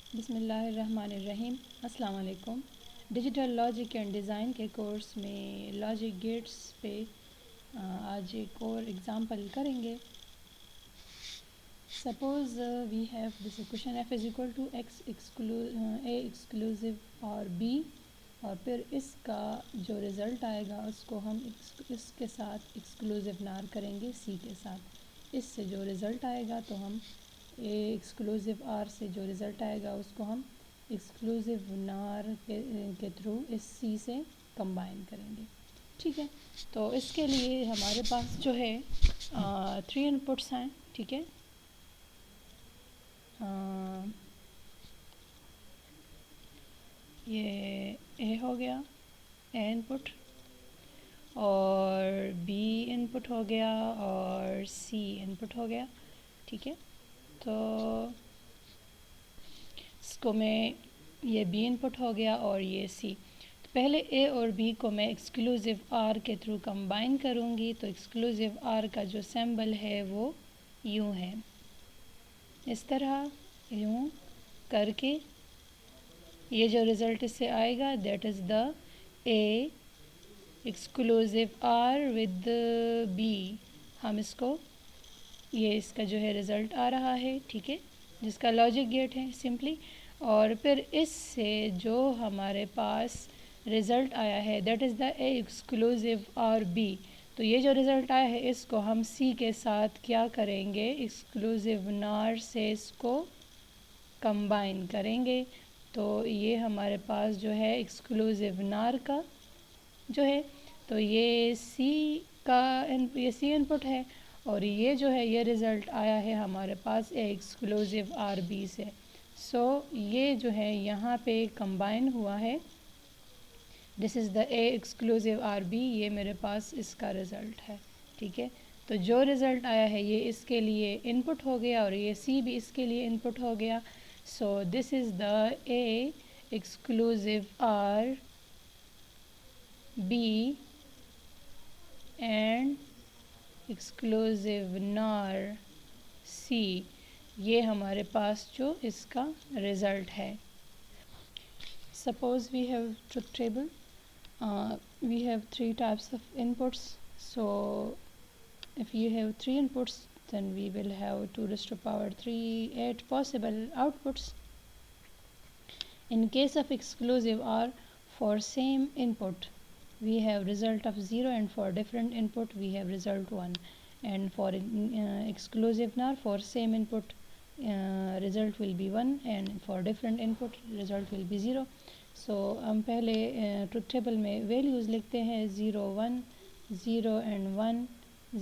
बिस्मिल्लाहिर्रहमानिर्रहीम। अस्सलाम वालेकुम। डिजिटल लॉजिक एंड डिज़ाइन के कोर्स में लॉजिक गेट्स पे आज एक और एग्ज़ाम्पल करेंगे। Suppose we have this equation f is equal to x a exclusive OR b, और फिर इसका जो रिज़ल्ट आएगा उसको हम इसके साथ एक्सक्लूसिव नार करेंगे c के साथ। इससे जो रिज़ल्ट आएगा तो हम ए एक्सक्लूसिव आर से जो रिज़ल्ट आएगा उसको हम एक्सक्लूसिव नार के थ्रू इस सी से कंबाइन करेंगे। ठीक है, तो इसके लिए हमारे पास जो है 3 इनपुट्स हैं। ठीक है, ये ए हो गया, ए इनपुट, और बी इनपुट हो गया, और सी इनपुट हो गया। ठीक है, तो इसको मैं, ये बी इनपुट हो गया और ये सी। तो पहले ए और बी को मैं एक्सक्लूसिव आर के थ्रू कंबाइन करूँगी। तो एक्सक्लूसिव आर का जो सिंबल है वो यूँ है, इस तरह यूँ करके ये जो रिज़ल्ट इससे आएगा that is the A exclusive OR with B. हम इसको, ये इसका जो है रिज़ल्ट आ रहा है। ठीक है, जिसका लॉजिक गेट है सिंपली। और फिर इससे जो हमारे पास रिज़ल्ट आया है that is the A exclusive OR B. तो ये जो रिज़ल्ट आया है इसको हम सी के साथ क्या करेंगे, एक्सक्लूसिव नार से इसको कंबाइन करेंगे। तो ये हमारे पास जो है एक्सक्लूसिव नार का जो है, तो ये सी का ये सी इनपुट है, और ये जो है ये रिज़ल्ट आया है हमारे पास ए एक्सक्लूसिव आर बी से। सो ये जो है यहाँ पे कंबाइन हुआ है, this is the A exclusive OR B. ये मेरे पास इसका रिज़ल्ट है। ठीक है, तो जो रिज़ल्ट आया है ये इसके लिए इनपुट हो गया और ये सी भी इसके लिए इनपुट हो गया। So this is the A exclusive OR B and exclusive NOR C. ये हमारे पास जो इसका रिज़ल्ट है। Suppose we have truth table, we have 3 types of inputs. So if you have 3 inputs, then we will have 2 raised to power 3 8 possible outputs. In case of exclusive OR, for same input we have result of 0, and for different input we have result 1. And for exclusive NOR, for same input result will be 1, and for different input result will be 0. सो हम पहले truth table में values लिखते हैं 0 1 0 and 1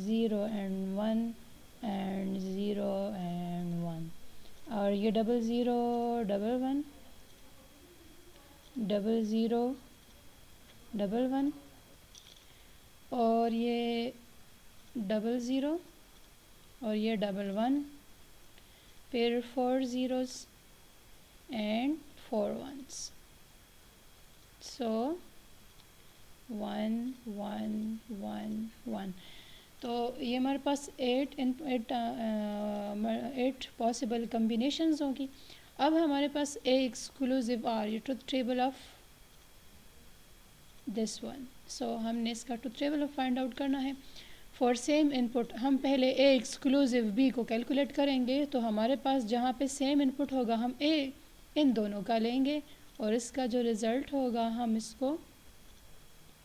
0 and 1 and 0 and 1, और ये 0 0 1 1 0 0 1 1, और ये 0 0 और ये 1 1, फिर 4 zeros एंड 4 ones. सो 1 1 1 1, तो ये हमारे पास 8 पॉसिबल कम्बिनेशंस होंगी। अब हमारे पास ए एक्सक्लूसिव आर, ये truth table of this one. So हमने इसका ट्रुथ टेबल फाइंड आउट करना है। फॉर सेम इनपुट हम पहले ए एक्सक्लूसिव बी को कैलकुलेट करेंगे। तो हमारे पास जहाँ पे सेम इनपुट होगा हम ए इन दोनों का लेंगे, और इसका जो रिज़ल्ट होगा हम इसको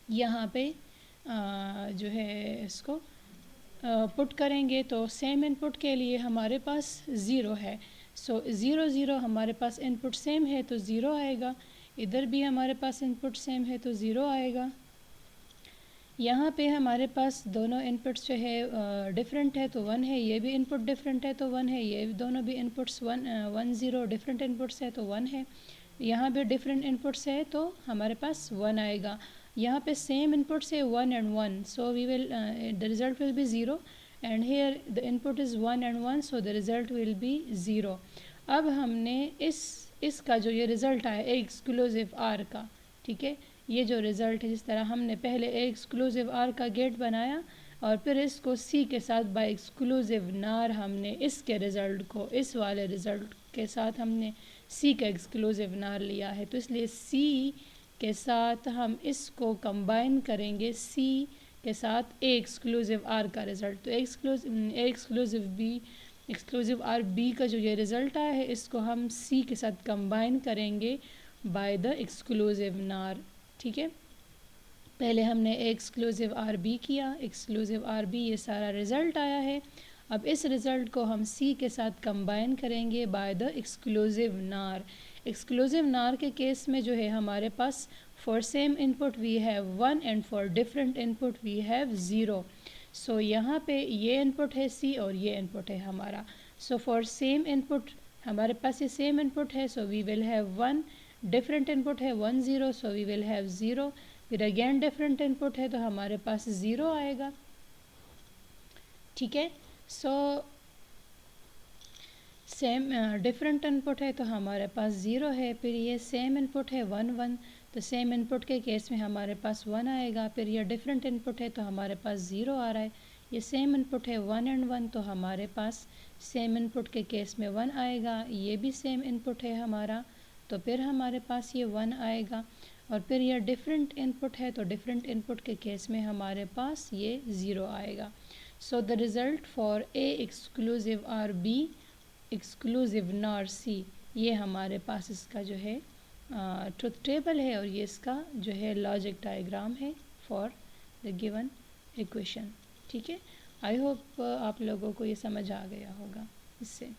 यहाँ पे जो है इसको पुट करेंगे। तो सेम इनपुट के लिए हमारे पास 0 है। सो 0 0 हमारे पास इनपुट सेम है तो 0 आएगा। इधर भी हमारे पास इनपुट सेम है तो 0 आएगा। यहाँ पे हमारे पास दोनों इनपुट्स जो है डिफरेंट है तो 1 है, ये भी इनपुट डिफरेंट है तो 1 है, ये दोनों भी इनपुट्स 1 1 0 डिफरेंट इनपुट्स है तो 1 है। यहाँ भी डिफरेंट इनपुट्स है तो हमारे पास 1 आएगा। यहाँ पे सेम इनपुट्स है 1 and 1, so we will the result will be 0, and here the input is 1 and 1, so the result will be 0। अब हमने इसका जो ये रिज़ल्ट आया एक्सक्लूसिव आर का, ठीक है, ये जो रिज़ल्ट है जिस तरह हमने पहले एक्सक्लूसिव आर का गेट बनाया और फिर इसको सी के साथ बाय एक्सक्लूसिव नार हमने इसके रिज़ल्ट को, इस वाले रिज़ल्ट के साथ हमने सी का एक्सक्लूसिव नार लिया है, तो इसलिए सी के साथ हम इसको कंबाइन करेंगे सी के साथ ए एक्सक्लूसिव आर का रिज़ल्ट। तो ए एक्सक्लूसिव आर बी का जो ये रिज़ल्ट आया है इसको हम सी के साथ कंबाइन करेंगे बाय द एक्सक्लूसिव नार। ठीक है, पहले हमने ए एक्सक्लूसिव आर बी किया, एक्सक्लूसिव आर बी ये सारा रिज़ल्ट आया है। अब इस रिज़ल्ट को हम सी के साथ कंबाइन करेंगे by the exclusive nor. Exclusive nor के केस में जो है हमारे पास for same input we have 1 and for different input we have 0। So यहाँ पे ये इनपुट है सी और ये इनपुट है हमारा। सो फॉर सेम इनपुट हमारे पास ये सेम इनपुट है, so we will have 1, different input है 1 0, सो वी विल हैव 0, फिर अगेन डिफरेंट इनपुट है तो हमारे पास 0 आएगा। ठीक है, सो सेम डिफरेंट इनपुट है तो हमारे पास 0 है, फिर ये सेम इनपुट है 1 1, तो सेम इनपुट के केस में हमारे पास 1 आएगा। फिर ये डिफरेंट इनपुट है तो हमारे पास 0 आ रहा है। ये सेम इनपुट है 1 एंड 1, तो हमारे पास सेम इनपुट के केस में 1 आएगा। ये भी सेम इनपुट है हमारा, तो फिर हमारे पास ये 1 आएगा। और फिर यह डिफरेंट इनपुट है तो डिफरेंट इनपुट के केस में हमारे पास ये 0 आएगा। So the result for A exclusive OR B exclusive NOR C, ये हमारे पास इसका जो है ट्रुथ टेबल है और ये इसका जो है लॉजिक डायग्राम है फॉर द गिवन इक्वेशन। ठीक है, आई होप आप लोगों को ये समझ आ गया होगा इससे।